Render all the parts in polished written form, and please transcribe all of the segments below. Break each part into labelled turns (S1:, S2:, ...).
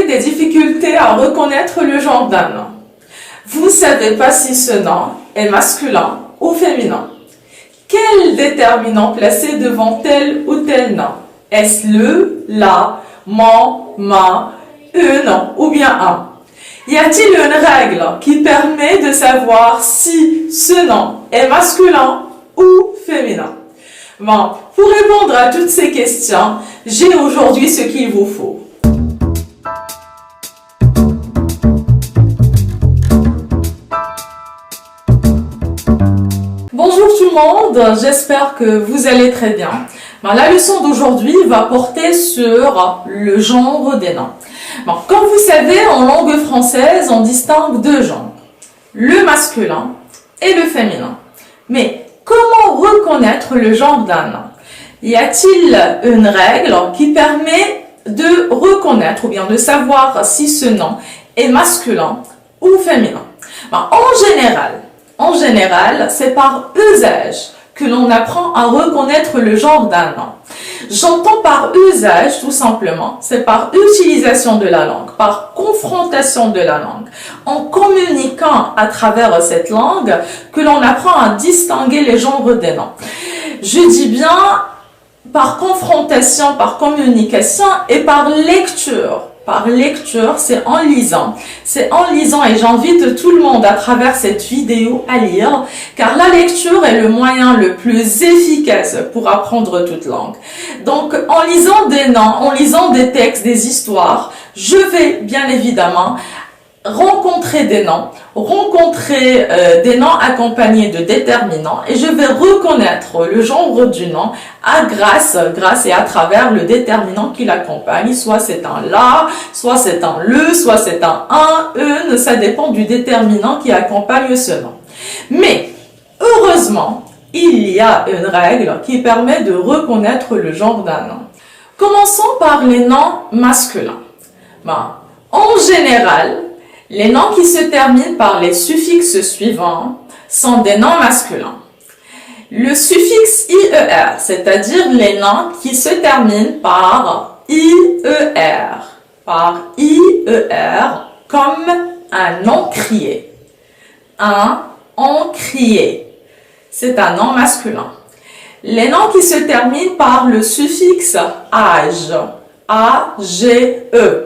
S1: des difficultés à reconnaître le genre d'un nom. Vous ne savez pas si ce nom est masculin ou féminin. Quel déterminant placer devant tel ou tel nom? Est-ce le, la, mon, ma, une ou bien un? Y a-t-il une règle qui permet de savoir si ce nom est masculin ou féminin? Bon, pour répondre à toutes ces questions, j'ai aujourd'hui ce qu'il vous faut. Bonjour tout le monde, j'espère que vous allez très bien. La leçon d'aujourd'hui va porter sur le genre des noms. Comme vous savez, en langue française, on distingue deux genres, le masculin et le féminin. Mais comment reconnaître le genre d'un nom? Y a-t-il une règle qui permet de reconnaître ou bien de savoir si ce nom est masculin ou féminin? En général, c'est par usage que l'on apprend à reconnaître le genre d'un nom. J'entends par usage, tout simplement, c'est par utilisation de la langue, par confrontation de la langue, en communiquant à travers cette langue que l'on apprend à distinguer les genres des noms. Je dis bien par confrontation, par communication et par lecture. Par lecture, c'est en lisant. C'est en lisant et j'invite tout le monde à travers cette vidéo à lire, car la lecture est le moyen le plus efficace pour apprendre toute langue. Donc, en lisant des noms, en lisant des textes, des histoires, je vais bien évidemment rencontrer des noms accompagnés de déterminants et je vais reconnaître le genre du nom grâce et à travers le déterminant qui l'accompagne. Soit c'est un la, soit c'est un le, soit c'est un une, ça dépend du déterminant qui accompagne ce nom. Mais heureusement, il y a une règle qui permet de reconnaître le genre d'un nom. Commençons par les noms masculins. En général, les noms qui se terminent par les suffixes suivants sont des noms masculins. Le suffixe IER, c'est-à-dire les noms qui se terminent par IER, comme un encrier. Un encrier, c'est un nom masculin. Les noms qui se terminent par le suffixe age, A-G-E,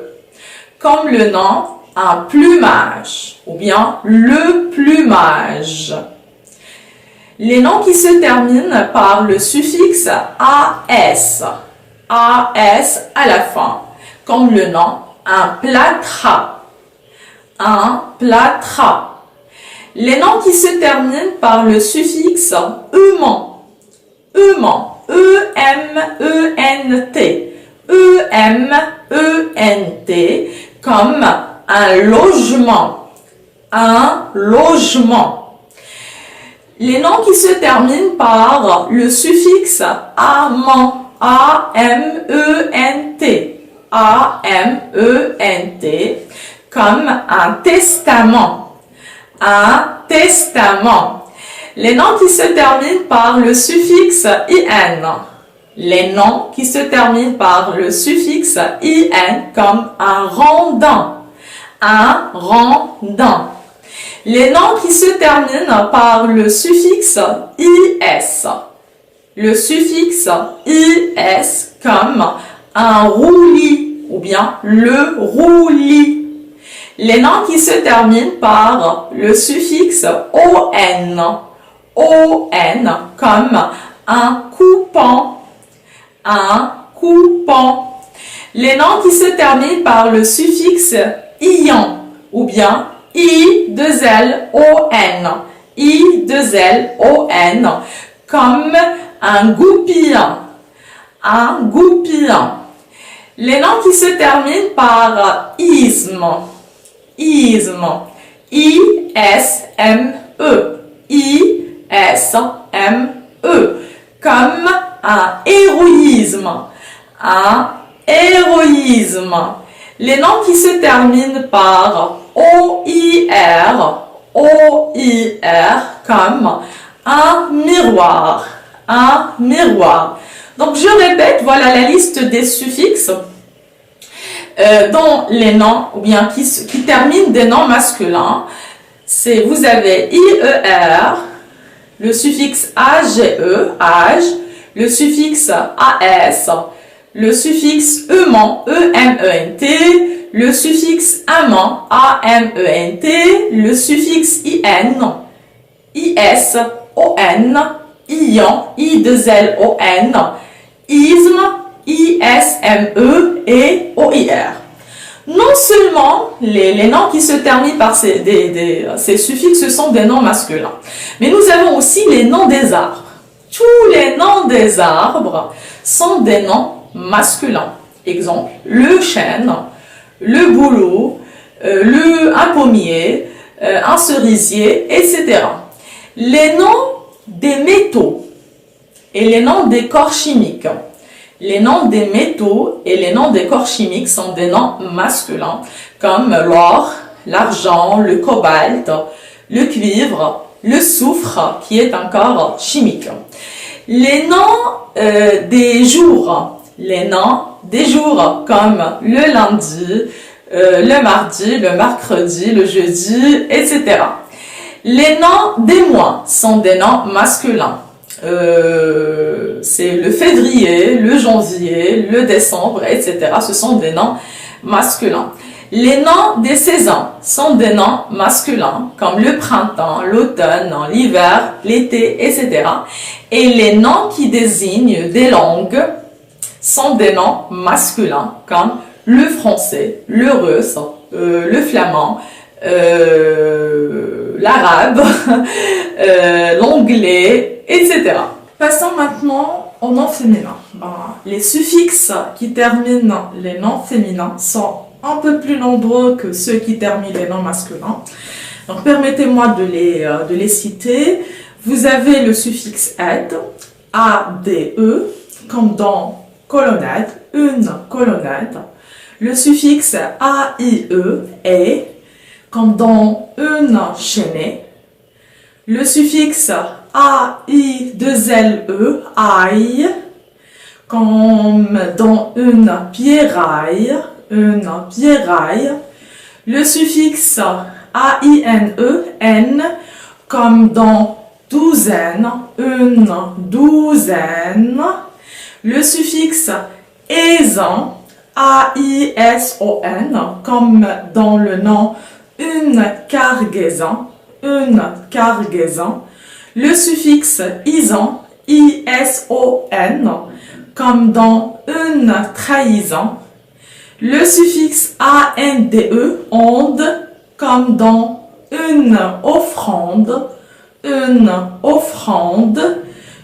S1: comme le nom un plumage ou bien le plumage. Les noms qui se terminent par le suffixe AS, AS à la fin, comme le nom un plâtras, un plâtras. Les noms qui se terminent par le suffixe EUMENT, EUMENT, E-M-E-N-T, E-M-E-N-T, comme un logement, un logement. Les noms qui se terminent par le suffixe amant, A-M-E-N-T, A-M-E-N-T, comme un testament, un testament. Les noms qui se terminent par le suffixe IN, les noms qui se terminent par le suffixe IN, comme un rondin, un rondin. Les noms qui se terminent par le suffixe IS. Le suffixe IS comme un roulis ou bien le roulis. Les noms qui se terminent par le suffixe ON. ON comme un coupant. Un coupant. Les noms qui se terminent par le suffixe ion ou bien I-2-L-O-N, I-2-L-O-N, comme un goupillant, un goupillant. Les noms qui se terminent par isme, isme, I-S-M-E, I-S-M-E, comme un héroïsme, un héroïsme. Les noms qui se terminent par O-I-R, O-I-R, comme un miroir, un miroir. Donc je répète, voilà la liste des suffixes. dans les noms, ou bien qui terminent des noms masculins, vous avez IER, le suffixe AGE, âge, le suffixe AS, le suffixe EMENT, EMENT, le suffixe AMENT, AMENT, le suffixe IN, IS, ON, ION, I2LON, ISME, ISME et OIR. Non seulement les noms qui se terminent par ces suffixes sont des noms masculins, mais nous avons aussi les noms des arbres. Tous les noms des arbres sont des noms masculins. Exemple, le chêne, le bouleau, un pommier, un cerisier, etc. Les noms des métaux et les noms des corps chimiques. Les noms des métaux et les noms des corps chimiques sont des noms masculins, comme l'or, l'argent, le cobalt, le cuivre, le soufre, qui est un corps chimique. Les noms des jours, comme le lundi, le mardi, le mercredi, le jeudi, etc. Les noms des mois sont des noms masculins. C'est le février, le janvier, le décembre, etc. Ce sont des noms masculins. Les noms des saisons sont des noms masculins, comme le printemps, l'automne, l'hiver, l'été, etc. Et les noms qui désignent des langues sont des noms masculins, comme le français, le russe, le flamand, l'arabe, l'anglais, etc. Passons maintenant au nom féminin. Les suffixes qui terminent les noms féminins sont un peu plus nombreux que ceux qui terminent les noms masculins. Donc permettez-moi de les citer. Vous avez le suffixe ed, A-D-E, comme dans colonnade, une colonnade. Le suffixe A-I-E, et, comme dans une chaînée. Le suffixe A-I-2-L-E, aille, comme dans une pierraille, Le suffixe A-I-N-E, N, comme dans douzaine, une douzaine. Le suffixe aison, A-I-S-O-N, comme dans le nom une cargaison, Le suffixe ison, I-S-O-N, comme dans une trahison. Le suffixe A-N-D-E, onde, comme dans une offrande,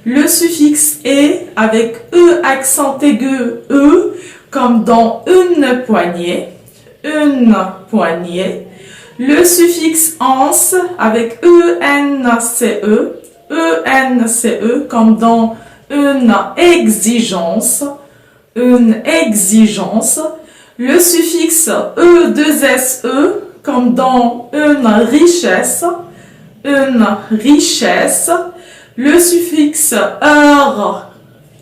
S1: Le suffixe E avec E accent aigu, E, comme dans une poignée, Le suffixe anse avec E-N-C-E, comme dans une exigence, Le suffixe E-2-S-E, comme dans une richesse, Le suffixe heure,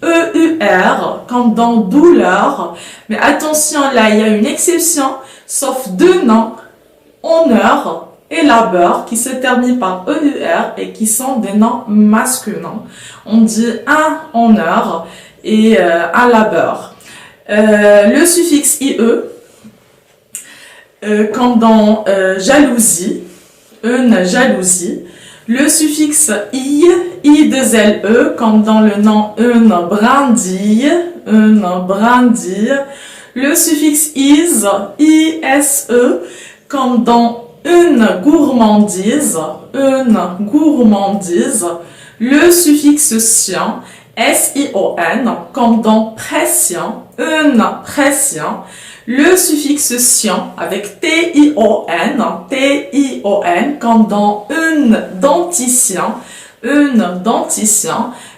S1: E-U-R, comme dans douleur. Mais attention, là, il y a une exception, sauf deux noms, honneur et labeur, qui se terminent par EUR et qui sont des noms masculins. On dit un honneur et un labeur. Le suffixe IE, comme dans jalousie, une jalousie. Le suffixe I-2-L-E, comme dans le nom une brindille, Le suffixe is, I-S-E, comme dans une gourmandise, Le suffixe sion, S-I-O-N, comme dans pression, une pression. Le suffixe sion avec T-I-O-N, comme dans une dentition,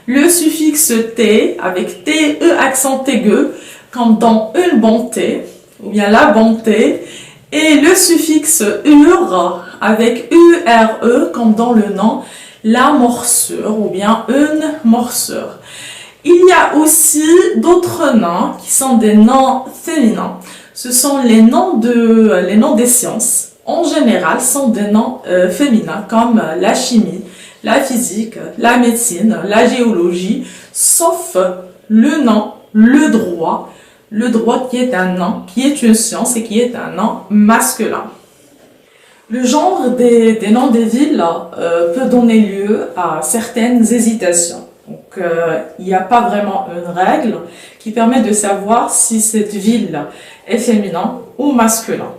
S1: Le suffixe T avec T-E accent aigu, comme dans une bonté, ou bien la bonté. Et le suffixe ur avec U-R-E, comme dans le nom la morsure, ou bien une morsure. Il y a aussi d'autres noms qui sont des noms féminins. Ce sont les noms des sciences. En général, sont des noms féminins comme la chimie, la physique, la médecine, la géologie, sauf le droit qui est un nom, qui est une science et qui est un nom masculin. Le genre des noms des villes peut donner lieu à certaines hésitations. Donc, il n'y a pas vraiment une règle qui permet de savoir si cette ville est féminin ou masculin.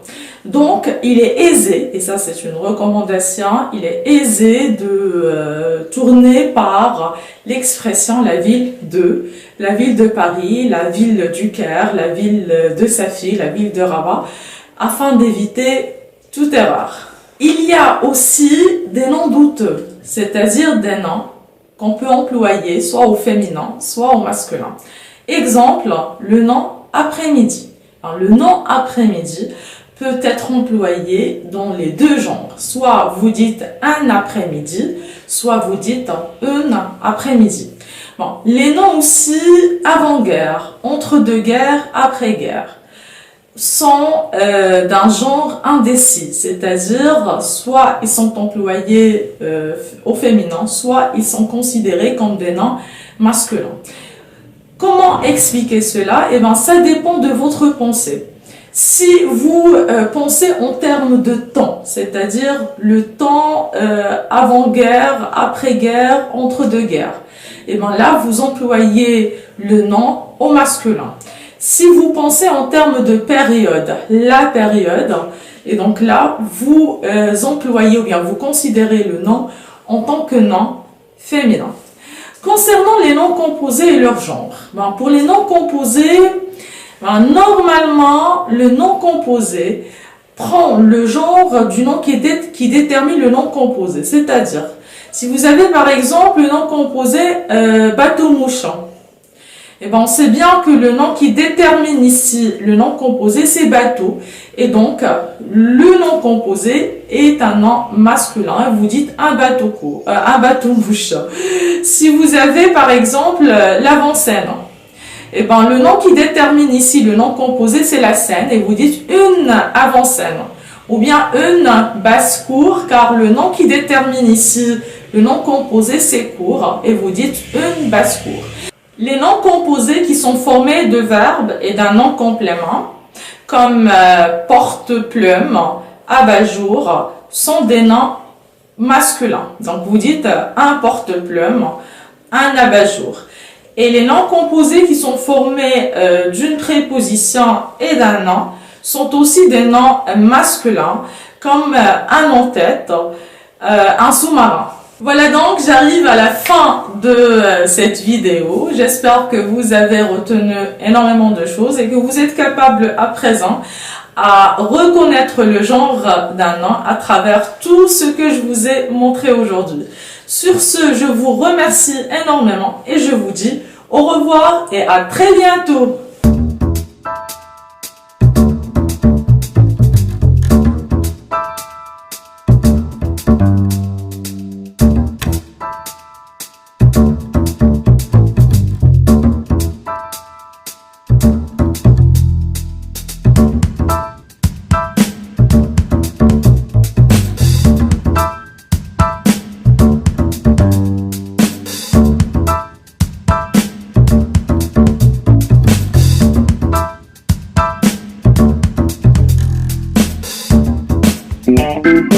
S1: Donc, il est aisé, et ça c'est une recommandation, il est aisé de tourner par l'expression la ville de Paris, la ville du Caire, la ville de Safi, la ville de Rabat, afin d'éviter toute erreur. Il y a aussi des noms douteux, c'est-à-dire des noms qu'on peut employer soit au féminin, soit au masculin. Exemple, le nom après-midi. Alors, le nom après-midi peut être employé dans les deux genres. Soit vous dites un après-midi, soit vous dites une après-midi. Bon, les noms aussi avant-guerre, entre-deux-guerres, après-guerre sont d'un genre indécis, c'est-à-dire soit ils sont employés au féminin, soit ils sont considérés comme des noms masculins. Comment expliquer cela? Eh bien, ça dépend de votre pensée. Si vous pensez en termes de temps, c'est-à-dire le temps avant-guerre, après-guerre, entre-deux-guerres, eh bien là, vous employez le nom au masculin. Si vous pensez en termes de période, la période, et donc là, vous employez ou bien vous considérez le nom en tant que nom féminin. Concernant les noms composés et leur genre, ben, pour les noms composés, ben, normalement, le nom composé prend le genre du nom qui détermine le nom composé. C'est-à-dire, si vous avez par exemple le nom composé bateau-mouchant, eh ben, on sait bien que le nom qui détermine ici le nom composé, c'est bateau. Et donc, le nom composé est un nom masculin. Vous dites un bateau-mouche. Si vous avez par exemple l'avant-scène, eh ben, le nom qui détermine ici le nom composé, c'est la scène. Et vous dites une avant-scène. Ou bien une basse-cour, car le nom qui détermine ici le nom composé, c'est cour. Et vous dites une basse-cour. Les noms composés qui sont formés de verbes et d'un nom complément, comme porte-plume, abat-jour, sont des noms masculins. Donc vous dites un porte-plume, un abat-jour. Et les noms composés qui sont formés d'une préposition et d'un nom sont aussi des noms masculins, comme un en-tête, un sous-marin. Voilà, donc j'arrive à la fin de cette vidéo. J'espère que vous avez retenu énormément de choses et que vous êtes capable à présent à reconnaître le genre d'un nom à travers tout ce que je vous ai montré aujourd'hui. Sur ce, je vous remercie énormément et je vous dis au revoir et à très bientôt.
S2: Thank